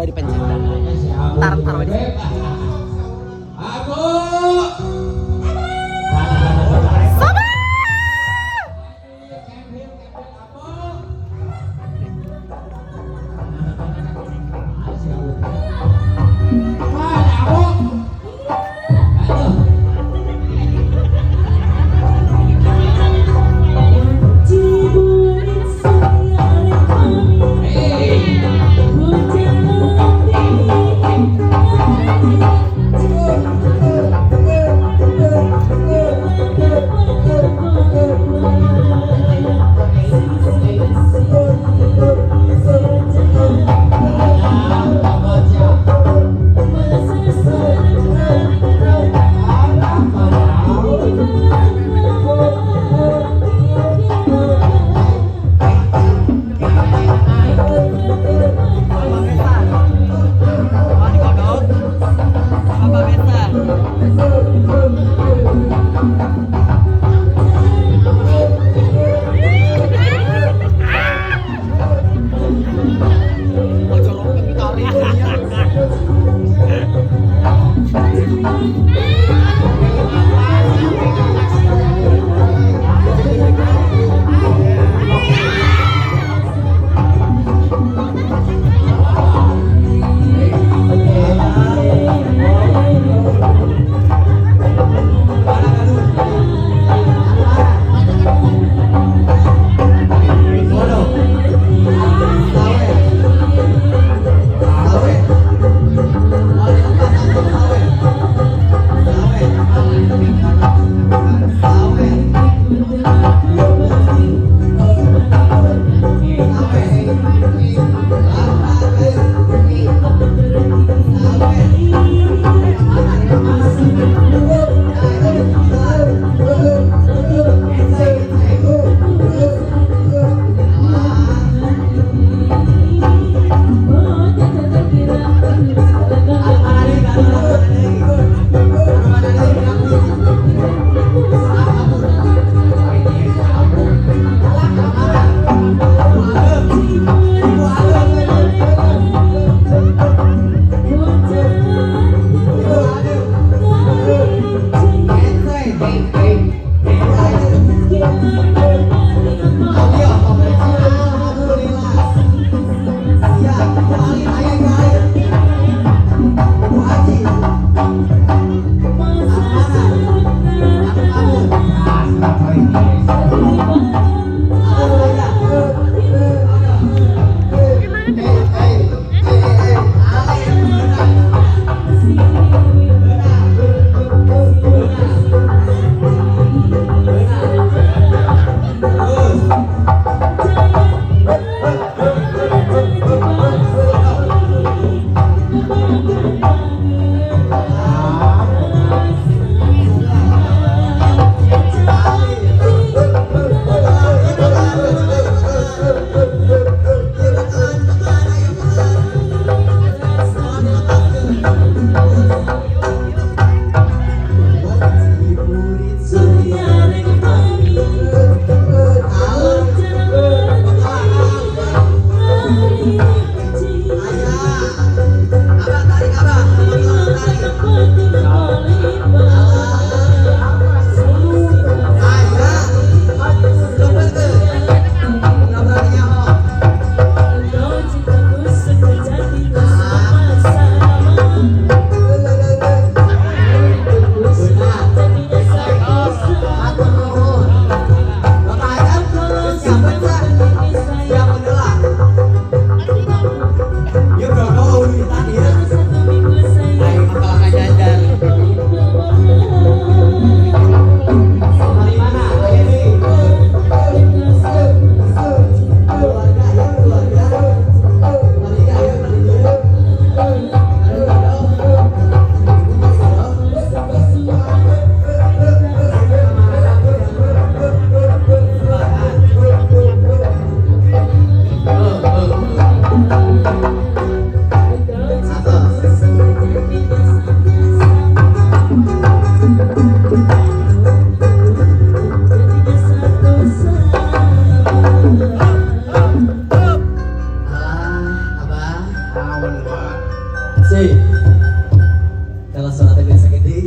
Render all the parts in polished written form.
udah dipencet. Ntar taruh di sini.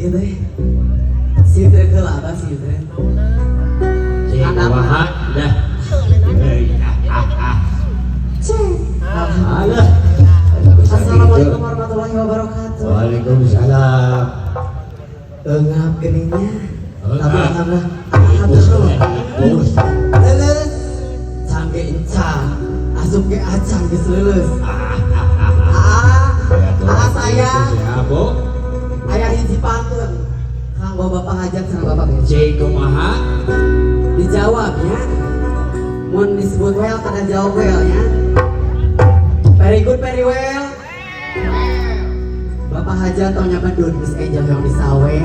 iya teh. Sintren ke lah abah sintren. Cek kumaha dah. Alah. Assalamualaikum warahmatullahi wabarakatuh. Waalaikumsalam. Engap geningnya. Engap. Lulus. Cangge encang. Asup ke acang geus lulus. Saya. Siapa? Aya hiji pantun. Kang bapak ngajak sama bapak geus. Cek kumaha? Dijawabnya. Mun disebut well kada jawab well ya. Very good, very well. Bapak Haja taunya bedun Miss Angel yang disawe.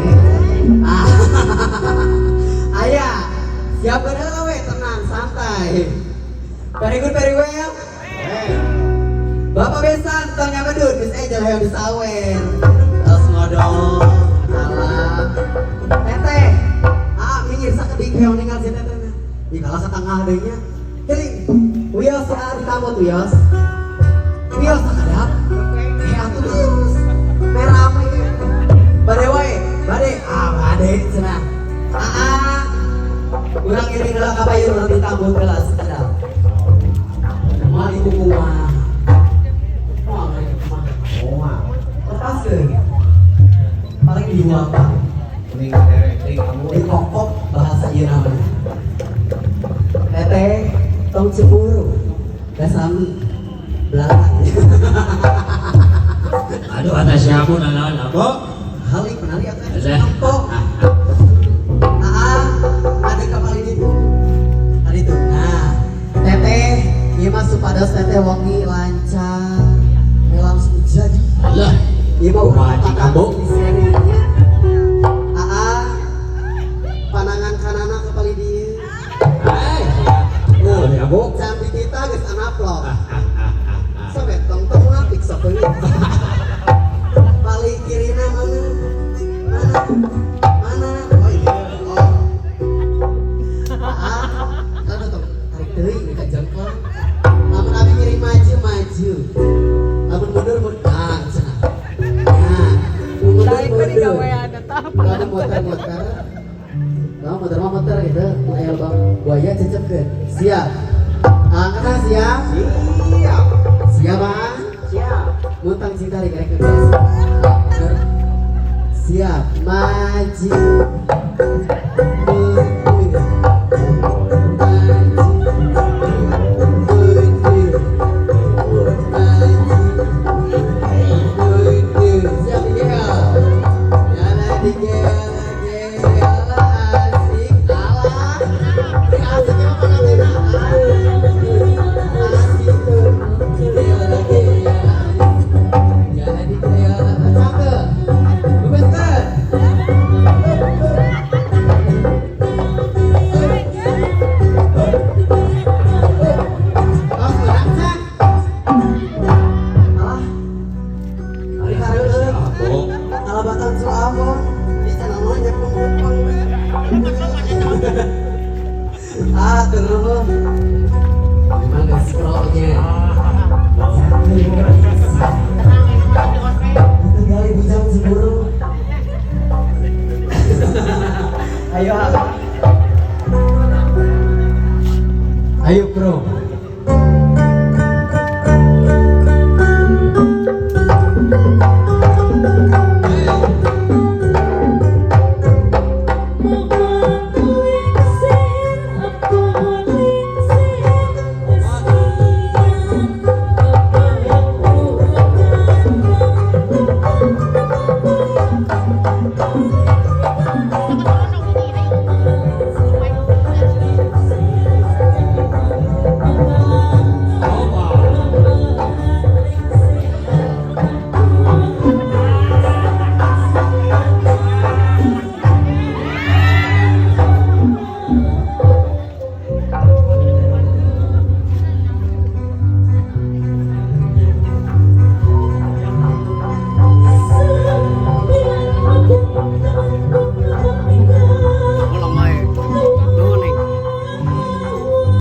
Ayah, siap bener we, tenang, santai. Very good, very well. Bapak Besan taunya bedun Miss Angel yang disawe. Terus ngodong, alah. Teteh, minggir sakedik yang ninggal si teteh. Di kalah setengah adanya. Jadi, Wios ya ditambut Wios. Wios sakadap. Atuh Wios. Merame. Bade wae, bade. Bade cenah. Urang iring heula ka bayur urang ditambut heula sakadap. Moal ibu kumaha. Moal. Lepaskeun. Paling di apa? Ning derek kamu. Di kokok bahasa ieu namanya. Teteh tong cemburu. Dasami. Belakang. Aduh atas siapa naon apa? Halik penari akan Ada. Kok ada kapal ini tuh. Tadi tuh. Nah, teteh, ieu mah supados teteh wangi lancar. Langsung jadi. Allah. Ieu mah Kumaha cik ambo? Panangan kanana kapal dieu. Oh, ya bu. Jambi kita geus anaplok. Sobet tong ngapik sabeuli. Paling kirina mana? Mana? Oh iya. Oh. Kada tong tarik deui ka jengkol. Lamun abi ngiring maju. Lamun mundur cenah. Nah, mundur. Kada muter-muter. Kamu muter gitu. Ayo bang, buaya cecepkeun. Siap. Angkat siap. Siap. Siap bang. Siap. Mutang cinta di kerek guys. Siap. Maju. Mundur. Siap digel. Jalan digel. Terus gimana scrollnya? Itu kali bujang cemburu. Ayo bro.